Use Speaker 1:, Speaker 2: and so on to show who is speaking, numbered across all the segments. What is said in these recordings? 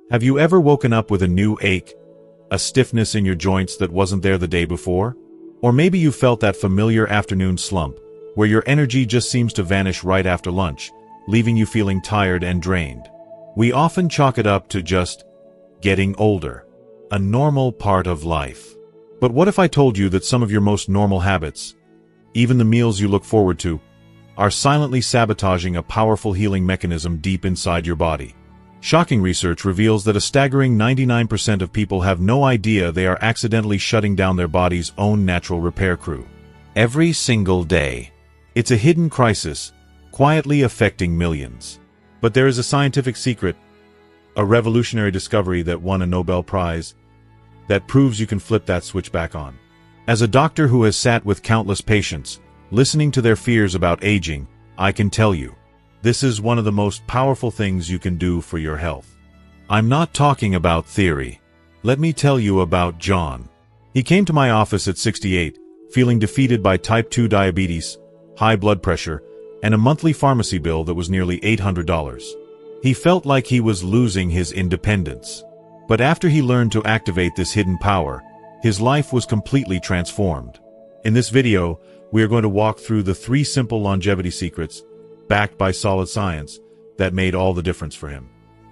Speaker 1: Have you ever woken up with a new ache, a stiffness in your joints that wasn't there the day before? Or maybe you felt that familiar afternoon slump, where your energy just seems to vanish right after lunch, leaving you feeling tired and drained. We often chalk it up to just getting older, a normal part of life. But what if I told you that some of your most normal habits, even the meals you look forward to, are silently sabotaging a powerful healing mechanism deep inside your body? Shocking research reveals that a staggering 99% of people have no idea they are accidentally shutting down their body's own natural repair crew. Every single day. It's a hidden crisis, quietly affecting millions. But there is a scientific secret, a revolutionary discovery that won a Nobel Prize, that proves you can flip that switch back on. As a doctor who has sat with countless patients, listening to their fears about aging, I can tell you, this is one of the most powerful things you can do for your health. I'm not talking about theory. Let me tell you about John. He came to my office at 68, feeling defeated by type 2 diabetes, high blood pressure, and a monthly pharmacy bill that was nearly $800. He felt like he was losing his independence. But after he learned to activate this hidden power, his life was completely transformed. In this video, we are going to walk through the 3 simple longevity secrets, backed by solid science, that made all the difference for him.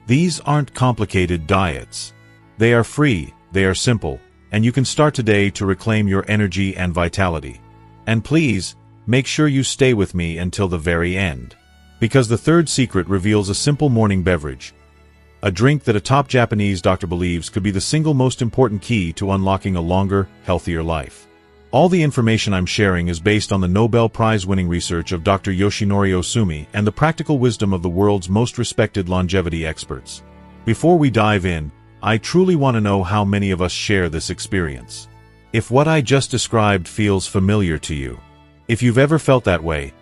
Speaker 1: These aren't complicated diets. They are free, they are simple, and you can start today to reclaim your energy and vitality. And please, make sure you stay with me until the very end. Because the 3rd secret reveals a simple morning beverage, a drink that a top Japanese doctor believes could be the single most important key to unlocking a longer, healthier life. All the information I'm sharing is based on the Nobel Prize-winning research of Dr. Yoshinori Osumi and the practical wisdom of the world's most respected longevity experts. Before we dive in, I truly want to know how many of us share this experience. If what I just described feels familiar to you, if you've ever felt that way,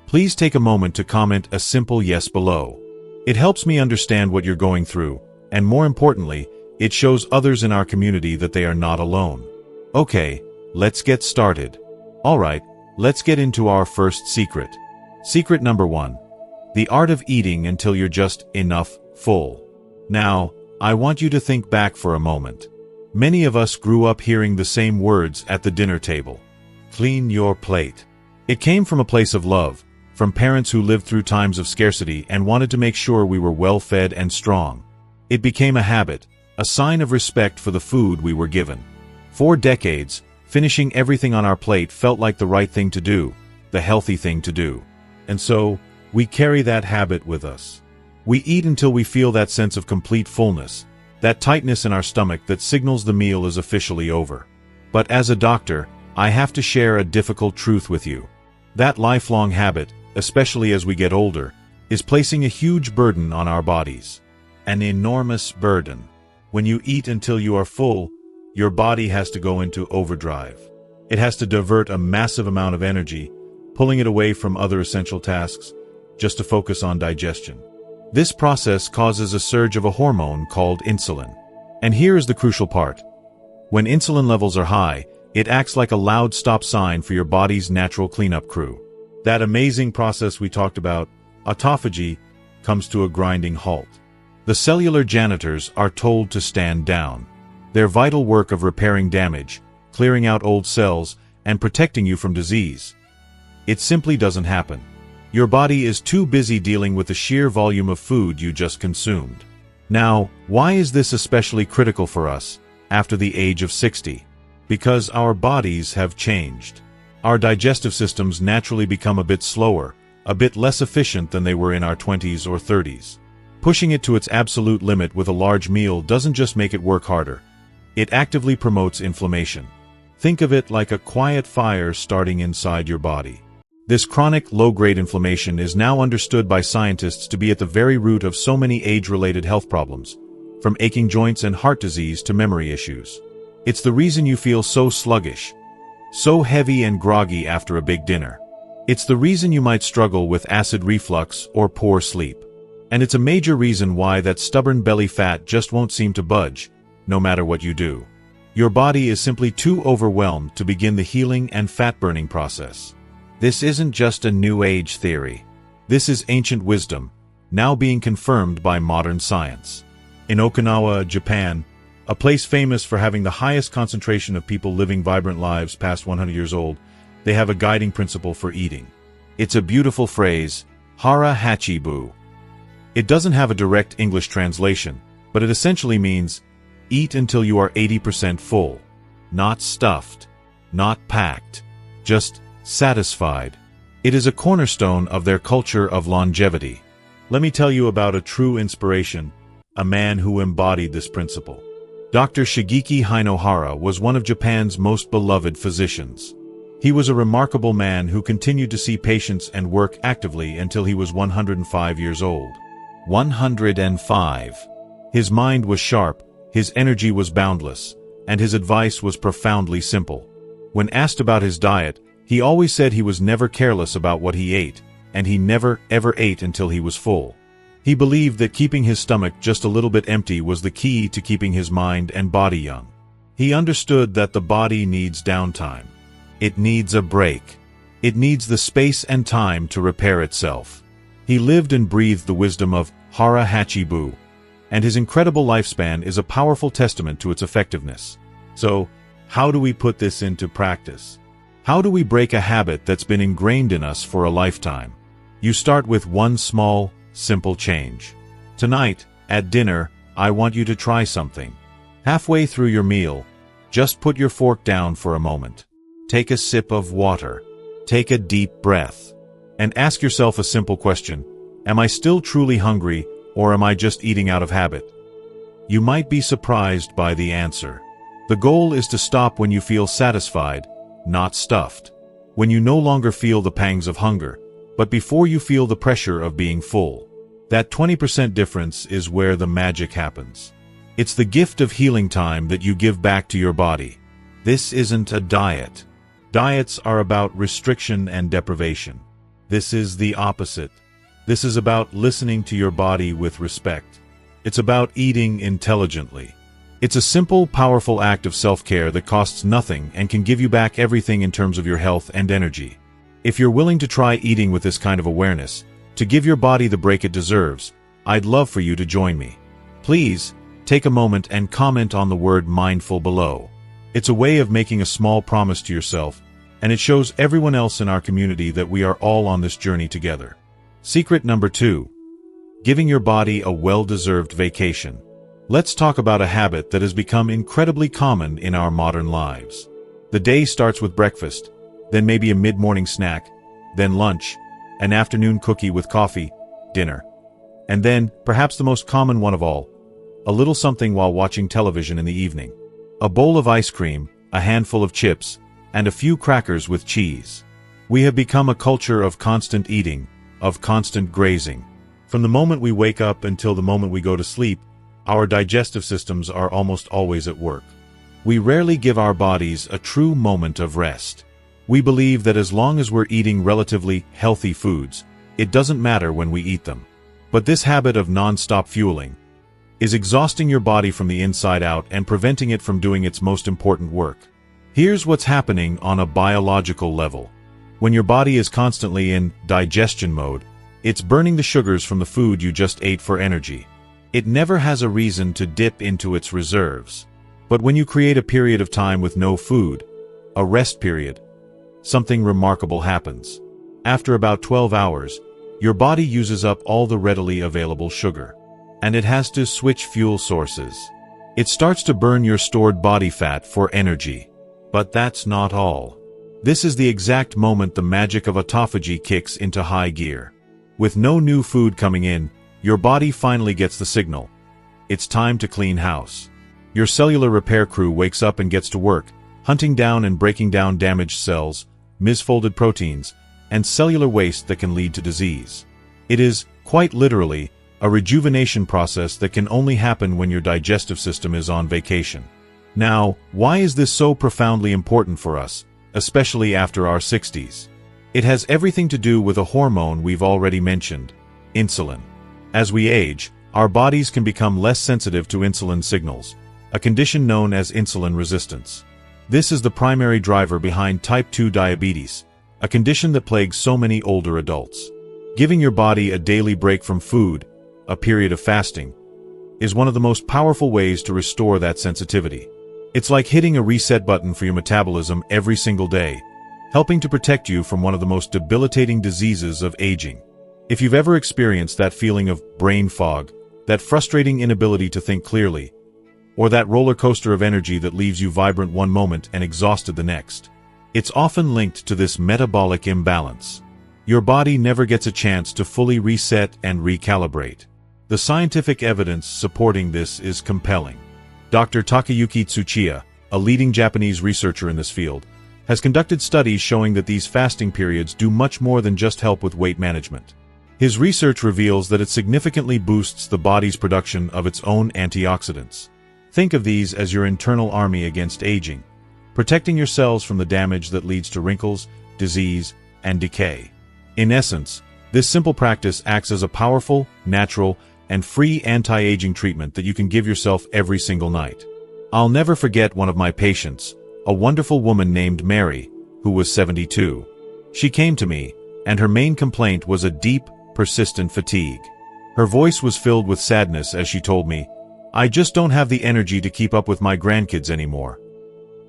Speaker 1: please take a moment to comment a simple yes below. It helps me understand what you're going through, and more importantly, it shows others in our community that they are not alone. Okay, let's get started. Alright, let's get into our first secret. Secret number 1. The art of eating until you're just enough full. Now, I want you to think back for a moment. Many of us grew up hearing the same words at the dinner table. Clean your plate. It came from a place of love, from parents who lived through times of scarcity and wanted to make sure we were well-fed and strong. It became a habit, a sign of respect for the food we were given. For decades, finishing everything on our plate felt like the right thing to do, the healthy thing to do. And so, we carry that habit with us. We eat until we feel that sense of complete fullness, that tightness in our stomach that signals the meal is officially over. But as a doctor, I have to share a difficult truth with you. That lifelong habit, especially as we get older, is placing a huge burden on our bodies. An enormous burden. When you eat until you are full, your body has to go into overdrive. It has to divert a massive amount of energy, pulling it away from other essential tasks, just to focus on digestion. This process causes a surge of a hormone called insulin. And here is the crucial part. When insulin levels are high, it acts like a loud stop sign for your body's natural cleanup crew. That amazing process we talked about, autophagy, comes to a grinding halt. The cellular janitors are told to stand down. Their vital work of repairing damage, clearing out old cells, and protecting you from disease. It simply doesn't happen. Your body is too busy dealing with the sheer volume of food you just consumed. Now, why is this especially critical for us after the age of 60? Because our bodies have changed. Our digestive systems naturally become a bit slower, a bit less efficient than they were in our 20s or 30s. Pushing it to its absolute limit with a large meal doesn't just make it work harder. It actively promotes inflammation. Think of it like a quiet fire starting inside your body. This chronic, low-grade inflammation is now understood by scientists to be at the very root of so many age-related health problems, from aching joints and heart disease to memory issues. It's the reason you feel so sluggish, so heavy and groggy after a big dinner. It's the reason you might struggle with acid reflux or poor sleep. And it's a major reason why that stubborn belly fat just won't seem to budge, no matter what you do. Your body is simply too overwhelmed to begin the healing and fat-burning process. This isn't just a new age theory. This is ancient wisdom, now being confirmed by modern science. In Okinawa, Japan, a place famous for having the highest concentration of people living vibrant lives past 100 years old, they have a guiding principle for eating. It's a beautiful phrase, Hara Hachi Bu. It doesn't have a direct English translation, but it essentially means, eat until you are 80% full. Not stuffed. Not packed. Just satisfied. It is a cornerstone of their culture of longevity. Let me tell you about a true inspiration, a man who embodied this principle. Dr. Shigeki Hinohara was one of Japan's most beloved physicians. He was a remarkable man who continued to see patients and work actively until he was 105 years old. 105. His mind was sharp, his energy was boundless, and his advice was profoundly simple. When asked about his diet, he always said he was never careless about what he ate, and he never ever ate until he was full. He believed that keeping his stomach just a little bit empty was the key to keeping his mind and body young. He understood that the body needs downtime. It needs a break. It needs the space and time to repair itself. He lived and breathed the wisdom of Hara Hachi Bu, and his incredible lifespan is a powerful testament to its effectiveness. So, how do we put this into practice? How do we break a habit that's been ingrained in us for a lifetime? You start with one small, simple change. Tonight, at dinner, I want you to try something. Halfway through your meal, just put your fork down for a moment. Take a sip of water. Take a deep breath. And ask yourself a simple question. Am I still truly hungry, or am I just eating out of habit? You might be surprised by the answer. The goal is to stop when you feel satisfied, not stuffed. When you no longer feel the pangs of hunger, but before you feel the pressure of being full. That 20% difference is where the magic happens. It's the gift of healing time that you give back to your body. This isn't a diet. Diets are about restriction and deprivation. This is the opposite. This is about listening to your body with respect. It's about eating intelligently. It's a simple, powerful act of self-care that costs nothing and can give you back everything in terms of your health and energy. If you're willing to try eating with this kind of awareness, to give your body the break it deserves, I'd love for you to join me. Please, take a moment and comment on the word mindful below. It's a way of making a small promise to yourself, and it shows everyone else in our community that we are all on this journey together. Secret number 2. Giving your body a well-deserved vacation. Let's talk about a habit that has become incredibly common in our modern lives. The day starts with breakfast, then maybe a mid-morning snack, then lunch, an afternoon cookie with coffee, dinner. And then, perhaps the most common one of all, a little something while watching television in the evening. A bowl of ice cream, a handful of chips, and a few crackers with cheese. We have become a culture of constant eating, of constant grazing. From the moment we wake up until the moment we go to sleep, our digestive systems are almost always at work. We rarely give our bodies a true moment of rest. We believe that as long as we're eating relatively healthy foods, it doesn't matter when we eat them. But this habit of non-stop fueling is exhausting your body from the inside out and preventing it from doing its most important work. Here's what's happening on a biological level. When your body is constantly in digestion mode, it's burning the sugars from the food you just ate for energy. It never has a reason to dip into its reserves. But when you create a period of time with no food, a rest period, something remarkable happens. After about 12 hours, your body uses up all the readily available sugar. And it has to switch fuel sources. It starts to burn your stored body fat for energy. But that's not all. This is the exact moment the magic of autophagy kicks into high gear. With no new food coming in, your body finally gets the signal. It's time to clean house. Your cellular repair crew wakes up and gets to work, hunting down and breaking down damaged cells, misfolded proteins, and cellular waste that can lead to disease. It is, quite literally, a rejuvenation process that can only happen when your digestive system is on vacation. Now, why is this so profoundly important for us, especially after our 60s? It has everything to do with a hormone we've already mentioned, insulin. As we age, our bodies can become less sensitive to insulin signals, a condition known as insulin resistance. This is the primary driver behind type 2 diabetes, a condition that plagues so many older adults. Giving your body a daily break from food, a period of fasting, is one of the most powerful ways to restore that sensitivity. It's like hitting a reset button for your metabolism every single day, helping to protect you from one of the most debilitating diseases of aging. If you've ever experienced that feeling of brain fog, that frustrating inability to think clearly, or that roller coaster of energy that leaves you vibrant one moment and exhausted the next, it's often linked to this metabolic imbalance. Your body never gets a chance to fully reset and recalibrate. The scientific evidence supporting this is compelling. Dr. Takayuki Tsuchiya, a leading Japanese researcher in this field, has conducted studies showing that these fasting periods do much more than just help with weight management. His research reveals that it significantly boosts the body's production of its own antioxidants. Think of these as your internal army against aging, protecting your cells from the damage that leads to wrinkles, disease, and decay. In essence, this simple practice acts as a powerful, natural, and free anti-aging treatment that you can give yourself every single night. I'll never forget one of my patients, a wonderful woman named Mary, who was 72. She came to me, and her main complaint was a deep, persistent fatigue. Her voice was filled with sadness as she told me, "I just don't have the energy to keep up with my grandkids anymore."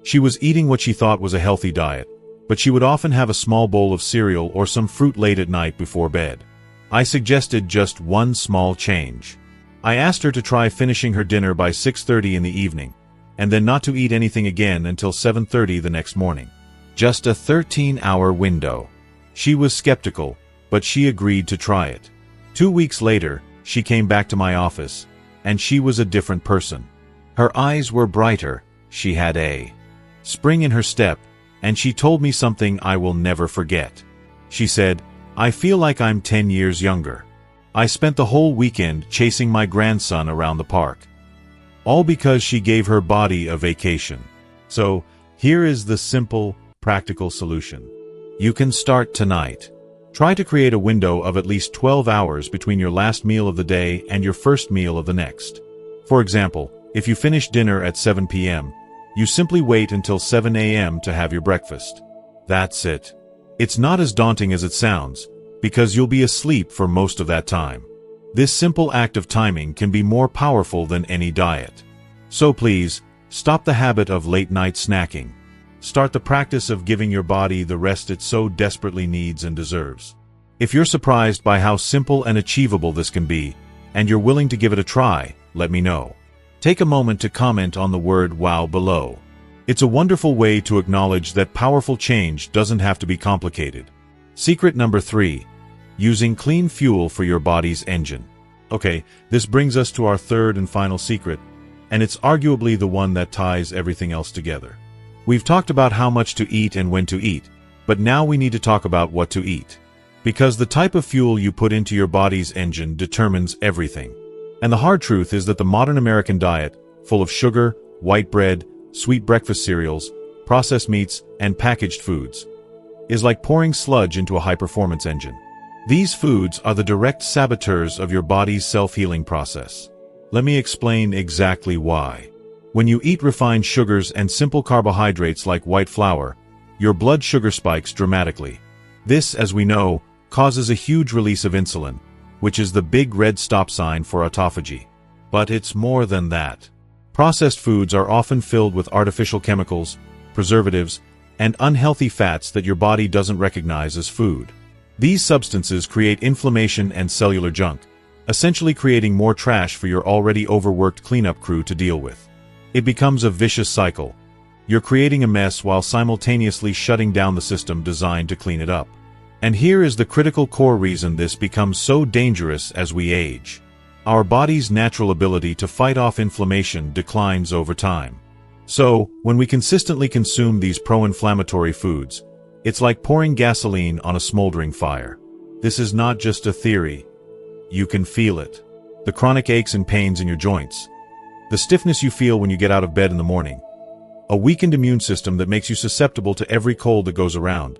Speaker 1: She was eating what she thought was a healthy diet, but she would often have a small bowl of cereal or some fruit late at night before bed. I suggested just one small change. I asked her to try finishing her dinner by 6:30 in the evening, and then not to eat anything again until 7:30 the next morning. Just a 13-hour window. She was skeptical, but she agreed to try it. 2 weeks later, she came back to my office, and she was a different person. Her eyes were brighter, she had a spring in her step, and she told me something I will never forget. She said, "I feel like I'm 10 years younger. I spent the whole weekend chasing my grandson around the park." All because she gave her body a vacation. So, here is the simple, practical solution. You can start tonight. Try to create a window of at least 12 hours between your last meal of the day and your first meal of the next. For example, if you finish dinner at 7 p.m., you simply wait until 7 a.m. to have your breakfast. That's it. It's not as daunting as it sounds, because you'll be asleep for most of that time. This simple act of timing can be more powerful than any diet. So please, stop the habit of late-night snacking. Start the practice of giving your body the rest it so desperately needs and deserves. If you're surprised by how simple and achievable this can be, and you're willing to give it a try, let me know. Take a moment to comment on the word "wow" below. It's a wonderful way to acknowledge that powerful change doesn't have to be complicated. Secret number 3. Using clean fuel for your body's engine. Okay, this brings us to our third and final secret, and it's arguably the one that ties everything else together. We've talked about how much to eat and when to eat, but now we need to talk about what to eat. Because the type of fuel you put into your body's engine determines everything. And the hard truth is that the modern American diet, full of sugar, white bread, sweet breakfast cereals, processed meats, and packaged foods, is like pouring sludge into a high-performance engine. These foods are the direct saboteurs of your body's self-healing process. Let me explain exactly why. When you eat refined sugars and simple carbohydrates like white flour, your blood sugar spikes dramatically. This, as we know, causes a huge release of insulin, which is the big red stop sign for autophagy. But it's more than that. Processed foods are often filled with artificial chemicals, preservatives, and unhealthy fats that your body doesn't recognize as food. These substances create inflammation and cellular junk, essentially creating more trash for your already overworked cleanup crew to deal with. It becomes a vicious cycle. You're creating a mess while simultaneously shutting down the system designed to clean it up. And here is the critical core reason this becomes so dangerous as we age. Our body's natural ability to fight off inflammation declines over time. So, when we consistently consume these pro-inflammatory foods, it's like pouring gasoline on a smoldering fire. This is not just a theory. You can feel it. The chronic aches and pains in your joints. The stiffness you feel when you get out of bed in the morning. A weakened immune system that makes you susceptible to every cold that goes around.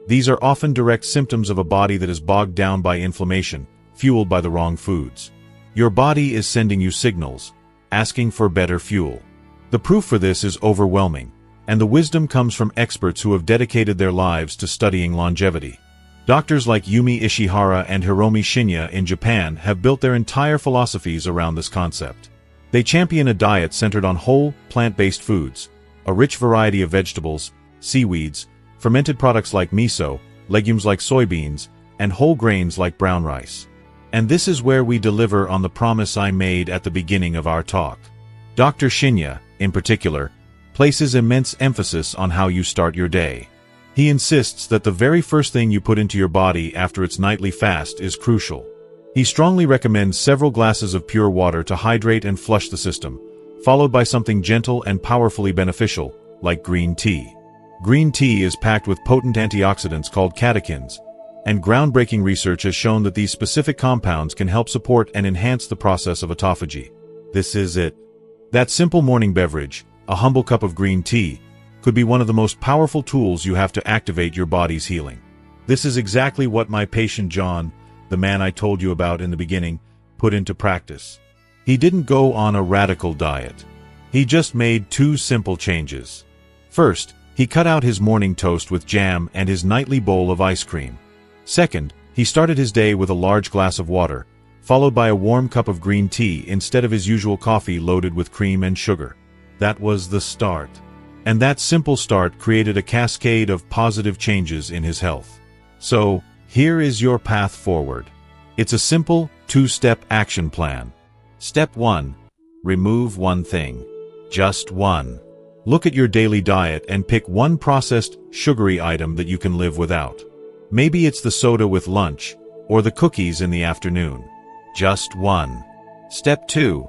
Speaker 1: These are often direct symptoms of a body that is bogged down by inflammation, fueled by the wrong foods. Your body is sending you signals, asking for better fuel. The proof for this is overwhelming, and the wisdom comes from experts who have dedicated their lives to studying longevity. Doctors like Yumi Ishihara and Hiromi Shinya in Japan have built their entire philosophies around this concept. They champion a diet centered on whole, plant-based foods, a rich variety of vegetables, seaweeds, fermented products like miso, legumes like soybeans, and whole grains like brown rice. And this is where we deliver on the promise I made at the beginning of our talk. Dr. Shinya, in particular, places immense emphasis on how you start your day. He insists that the very first thing you put into your body after its nightly fast is crucial. He strongly recommends several glasses of pure water to hydrate and flush the system, followed by something gentle and powerfully beneficial, like green tea. Green tea is packed with potent antioxidants called catechins, and groundbreaking research has shown that these specific compounds can help support and enhance the process of autophagy. This is it. That simple morning beverage, a humble cup of green tea, could be one of the most powerful tools you have to activate your body's healing. This is exactly what my patient John, the man I told you about in the beginning, put into practice. He didn't go on a radical diet. He just made two simple changes. First, he cut out his morning toast with jam and his nightly bowl of ice cream. Second, he started his day with a large glass of water, followed by a warm cup of green tea instead of his usual coffee loaded with cream and sugar. That was the start. And that simple start created a cascade of positive changes in his health. So, here is your path forward. It's a simple, two-step action plan. Step 1. Remove one thing. Just one. Look at your daily diet and pick one processed, sugary item that you can live without. Maybe it's the soda with lunch, or the cookies in the afternoon. Just one. Step 2.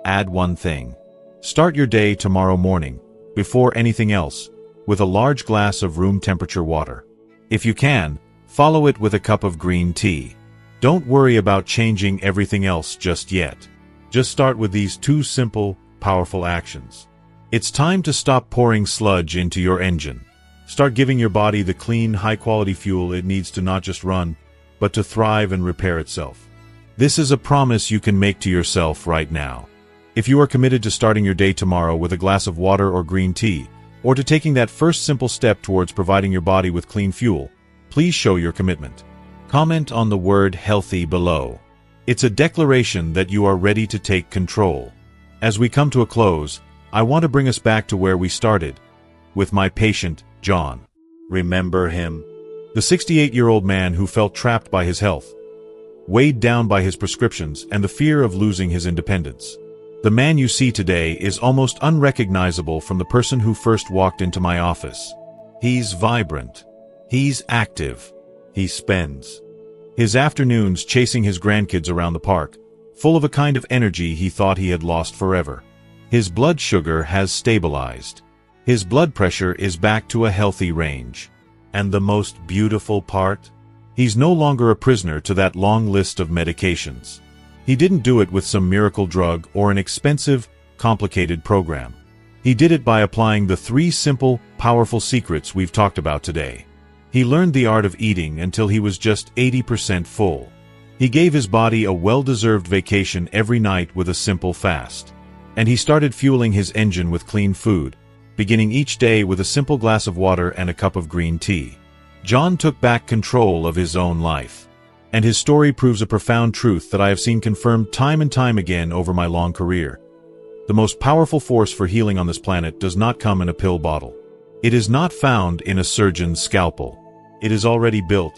Speaker 1: Add one thing. Start your day tomorrow morning, before anything else, with a large glass of room-temperature water. If you can, follow it with a cup of green tea. Don't worry about changing everything else just yet. Just start with these two simple, powerful actions. It's time to stop pouring sludge into your engine. Start giving your body the clean, high-quality fuel it needs to not just run, but to thrive and repair itself. This is a promise you can make to yourself right now. If you are committed to starting your day tomorrow with a glass of water or green tea, or to taking that first simple step towards providing your body with clean fuel, please show your commitment. Comment on the word healthy below. It's a declaration that you are ready to take control. As we come to a close, I want to bring us back to where we started, with my patient, John. Remember him? The 68-year-old man who felt trapped by his health, weighed down by his prescriptions and the fear of losing his independence. The man you see today is almost unrecognizable from the person who first walked into my office. He's vibrant. He's active. He spends his afternoons chasing his grandkids around the park, full of a kind of energy he thought he had lost forever. His blood sugar has stabilized. His blood pressure is back to a healthy range. And the most beautiful part? He's no longer a prisoner to that long list of medications. He didn't do it with some miracle drug or an expensive, complicated program. He did it by applying the 3 simple, powerful secrets we've talked about today. He learned the art of eating until he was just 80% full. He gave his body a well-deserved vacation every night with a simple fast. And he started fueling his engine with clean food, beginning each day with a simple glass of water and a cup of green tea. John took back control of his own life. And his story proves a profound truth that I have seen confirmed time and time again over my long career. The most powerful force for healing on this planet does not come in a pill bottle. It is not found in a surgeon's scalpel. It is already built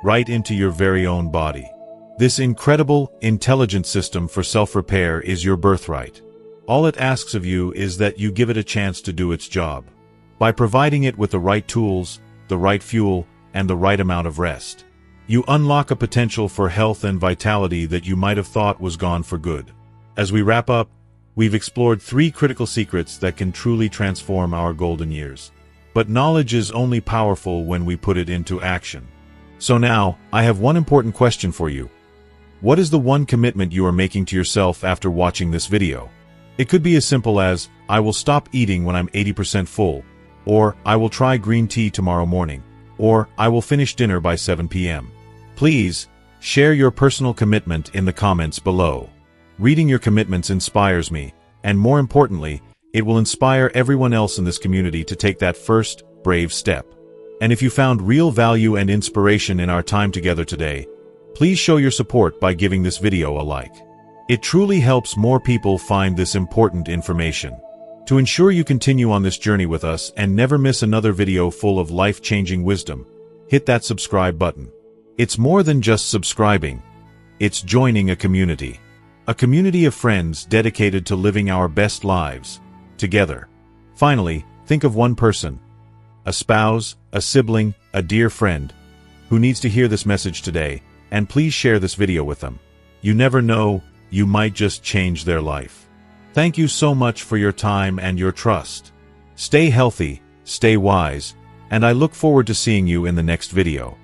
Speaker 1: right into your very own body. This incredible, intelligent system for self-repair is your birthright. All it asks of you is that you give it a chance to do its job. By providing it with the right tools, the right fuel, and the right amount of rest, you unlock a potential for health and vitality that you might have thought was gone for good. As we wrap up, we've explored 3 critical secrets that can truly transform our golden years. But knowledge is only powerful when we put it into action. So now, I have one important question for you. What is the one commitment you are making to yourself after watching this video? It could be as simple as, I will stop eating when I'm 80% full, or I will try green tea tomorrow morning, or I will finish dinner by 7 p.m. Please, share your personal commitment in the comments below. Reading your commitments inspires me, and more importantly, it will inspire everyone else in this community to take that first, brave step. And if you found real value and inspiration in our time together today, please show your support by giving this video a like. It truly helps more people find this important information. To ensure you continue on this journey with us and never miss another video full of life-changing wisdom, hit that subscribe button. It's more than just subscribing. It's joining a community. A community of friends dedicated to living our best lives together. Finally, think of one person, a spouse, a sibling, a dear friend, who needs to hear this message today, and please share this video with them. You never know, you might just change their life. Thank you so much for your time and your trust. Stay healthy, stay wise, and I look forward to seeing you in the next video.